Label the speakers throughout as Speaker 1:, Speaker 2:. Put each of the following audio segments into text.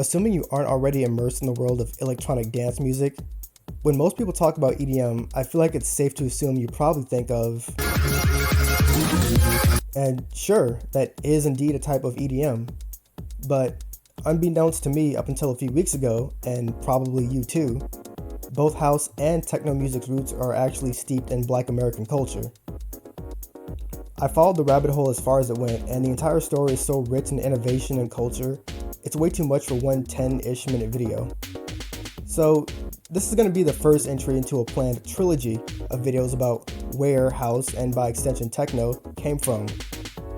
Speaker 1: Assuming you aren't already immersed in the world of electronic dance music, when most people talk about EDM, I feel like it's safe to assume you probably think of... And sure, that is indeed a type of EDM, but unbeknownst to me up until a few weeks ago, and probably you too, both house and techno music's roots are actually steeped in Black American culture. I followed the rabbit hole as far as it went, and the entire story is so rich in innovation and culture, it's way too much for one 10-ish minute video. So this is going to be the first entry into a planned trilogy of videos about where house, and by extension techno, came from.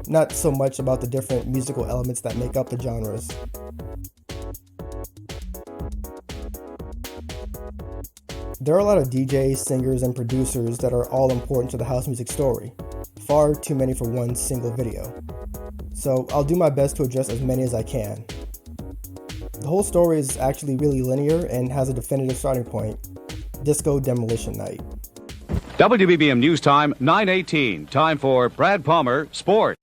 Speaker 1: Not so much about the different musical elements that make up the genres. There are a lot of DJs, singers, and producers that are all important to the house music story. Far too many for one single video. So I'll do my best to address as many as I can. The whole story is actually really linear and has a definitive starting point: Disco Demolition Night.
Speaker 2: WBBM News Time, 9:18. Time for Brad Palmer Sport.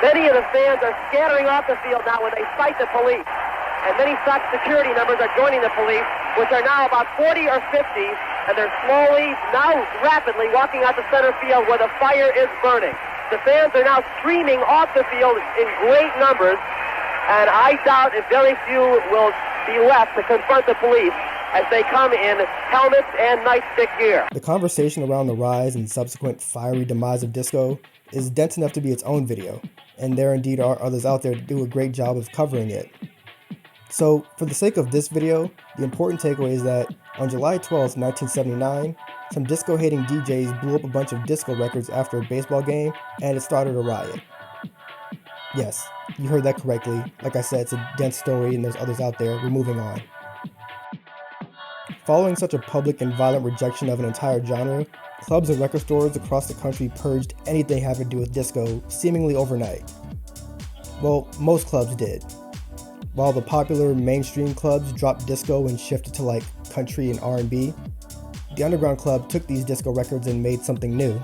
Speaker 3: Many of the fans are scattering off the field now when they sight the police. And many SOC security members are joining the police, which are now about 40 or 50, and they're slowly, now rapidly walking out the center field where the fire is burning. The fans are now streaming off the field in great numbers, and I doubt if very few will be left to confront the police as they come in helmets and nightstick gear.
Speaker 1: The conversation around the rise and subsequent fiery demise of disco is dense enough to be its own video, and there indeed are others out there that do a great job of covering it. So, for the sake of this video, the important takeaway is that on July 12, 1979, some disco-hating DJs blew up a bunch of disco records after a baseball game, and it started a riot. Yes, you heard that correctly. Like I said, it's a dense story and there's others out there. We're moving on. Following such a public and violent rejection of an entire genre, clubs and record stores across the country purged anything having to do with disco seemingly overnight. Well, most clubs did. While the popular mainstream clubs dropped disco and shifted to like country and R&B, the underground club took these disco records and made something new.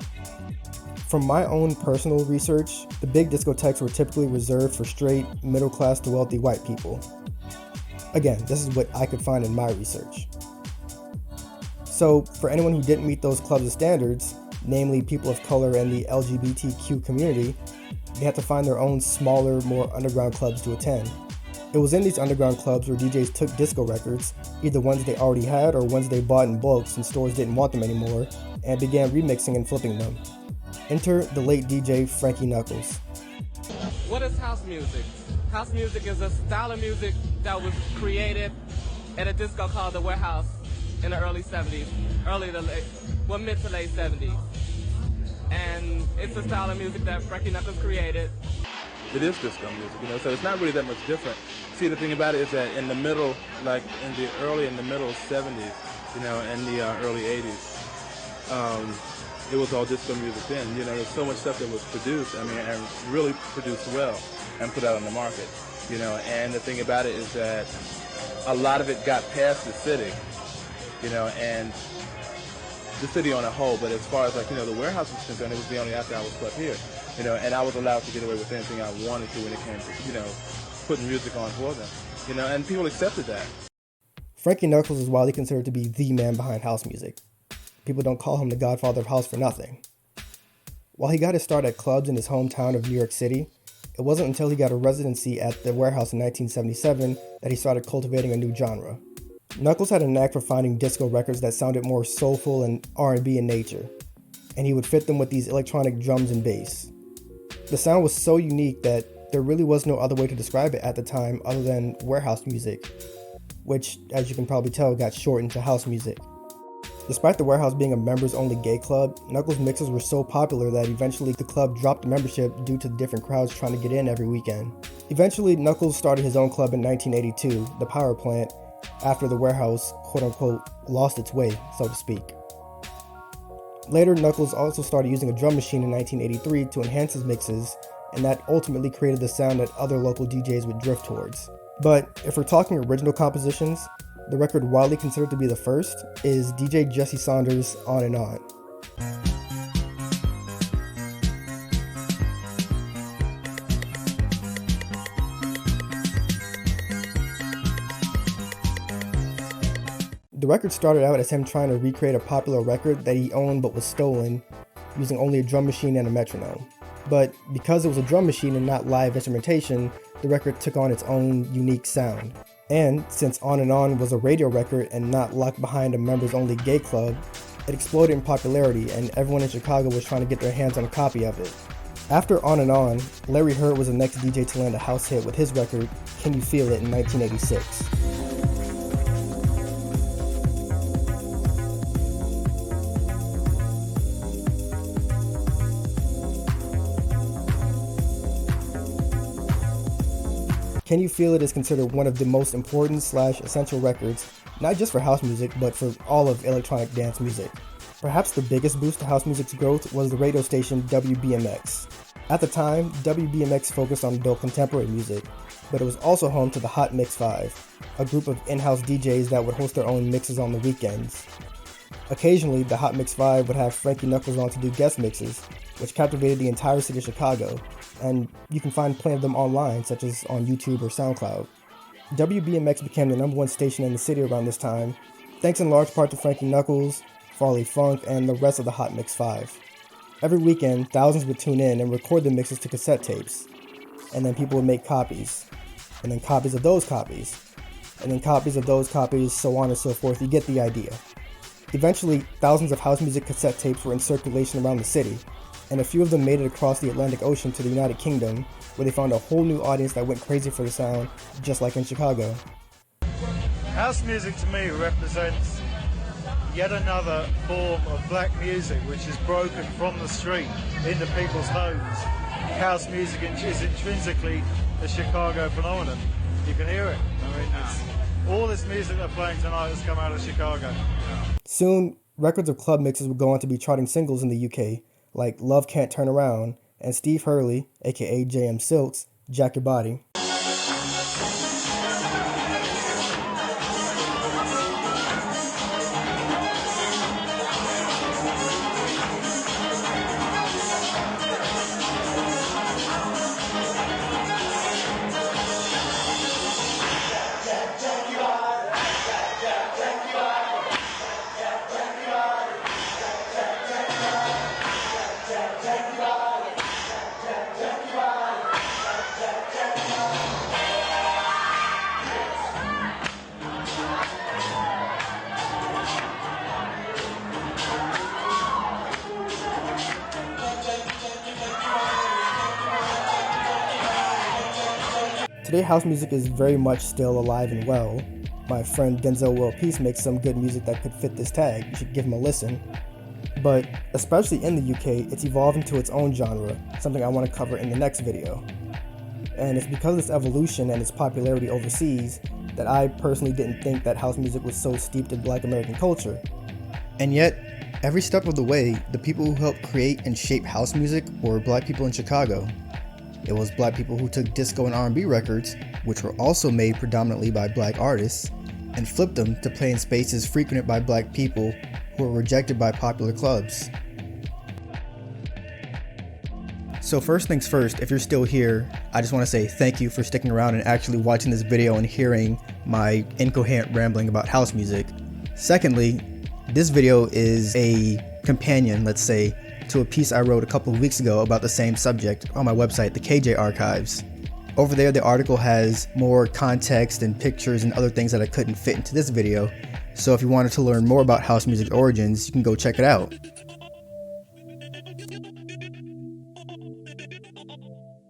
Speaker 1: From my own personal research, the big discotheques were typically reserved for straight, middle-class to wealthy white people. Again, this is what I could find in my research. So, for anyone who didn't meet those clubs' standards, namely people of color and the LGBTQ community, they had to find their own smaller, more underground clubs to attend. It was in these underground clubs where DJs took disco records, either ones they already had or ones they bought in bulk since stores didn't want them anymore, and began remixing and flipping them. Enter the late DJ Frankie Knuckles.
Speaker 4: What is house music? House music is a style of music that was created at a disco called the Warehouse in the early 70s, mid to late 70s. And it's a style of music that Frankie Knuckles created.
Speaker 5: It is disco music, so it's not really that much different. See, the thing about it is that in the middle, like in the middle 70s, and the early 80s, it was all disco music then. There's so much stuff that was produced, and really produced well and put out on the market, and the thing about it is that a lot of it got past the city, and the city on a whole, but as far as the Warehouse was concerned, it was the only after-hours club here, and I was allowed to get away with anything I wanted to when it came to, putting music on for them, and people accepted that.
Speaker 1: Frankie Knuckles is widely considered to be the man behind house music. People don't call him the godfather of house for nothing. While he got his start at clubs in his hometown of New York City, it wasn't until he got a residency at the Warehouse in 1977 that he started cultivating a new genre. Knuckles had a knack for finding disco records that sounded more soulful and R&B in nature, and he would fit them with these electronic drums and bass. The sound was so unique that there really was no other way to describe it at the time other than warehouse music, which, as you can probably tell, got shortened to house music. Despite the Warehouse being a members-only gay club, Knuckles' mixes were so popular that eventually the club dropped membership due to the different crowds trying to get in every weekend. Eventually, Knuckles started his own club in 1982, the Power Plant, after the Warehouse, quote-unquote, lost its way, so to speak. Later, Knuckles also started using a drum machine in 1983 to enhance his mixes, and that ultimately created the sound that other local DJs would drift towards. But if we're talking original compositions, the record widely considered to be the first is DJ Jesse Saunders' On and On. The record started out as him trying to recreate a popular record that he owned but was stolen, using only a drum machine and a metronome. But because it was a drum machine and not live instrumentation, the record took on its own unique sound. And since On and On was a radio record and not locked behind a members-only gay club, it exploded in popularity and everyone in Chicago was trying to get their hands on a copy of it. After On and On, Larry Heard was the next DJ to land a house hit with his record, Can You Feel It, in 1986. Can You Feel It is considered one of the most important / essential records, not just for house music, but for all of electronic dance music. Perhaps the biggest boost to house music's growth was the radio station WBMX. At the time, WBMX focused on adult contemporary music, but it was also home to the Hot Mix 5, a group of in-house DJs that would host their own mixes on the weekends. Occasionally, the Hot Mix 5 would have Frankie Knuckles on to do guest mixes, which captivated the entire city of Chicago, and you can find plenty of them online, such as on YouTube or SoundCloud. WBMX became the #1 station in the city around this time, thanks in large part to Frankie Knuckles, Farley Funk, and the rest of the Hot Mix 5. Every weekend, thousands would tune in and record the mixes to cassette tapes, and then people would make copies, and then copies of those copies, and then copies of those copies, so on and so forth. You get the idea. Eventually, thousands of house music cassette tapes were in circulation around the city, and a few of them made it across the Atlantic Ocean to the United Kingdom, where they found a whole new audience that went crazy for the sound, just like in Chicago.
Speaker 6: House music to me represents yet another form of black music which is broken from the street into people's homes. House music is intrinsically a Chicago phenomenon. You can hear it. I mean, all this music they're playing tonight has come out of Chicago.
Speaker 1: Soon, records of club mixes would go on to be charting singles in the UK, like Love Can't Turn Around, and Steve Hurley, aka JM Silk's Jack Your Body. Today, house music is very much still alive and well. My friend Denzelworldpeace makes some good music that could fit this tag. You should give him a listen. But especially in the UK, it's evolved into its own genre, something I want to cover in the next video. And it's because of this evolution and its popularity overseas that I personally didn't think that house music was so steeped in Black American culture. And yet, every step of the way, the people who helped create and shape house music were Black people in Chicago. It was Black people who took disco and R&B records, which were also made predominantly by Black artists, and flipped them to play in spaces frequented by Black people who were rejected by popular clubs. So first things first, if you're still here, I just want to say thank you for sticking around and actually watching this video and hearing my incoherent rambling about house music. Secondly, this video is a companion, let's say, to a piece I wrote a couple of weeks ago about the same subject on my website, the KJ Archives. Over there, the article has more context and pictures and other things that I couldn't fit into this video, so if you wanted to learn more about house music origins, you can go check it out.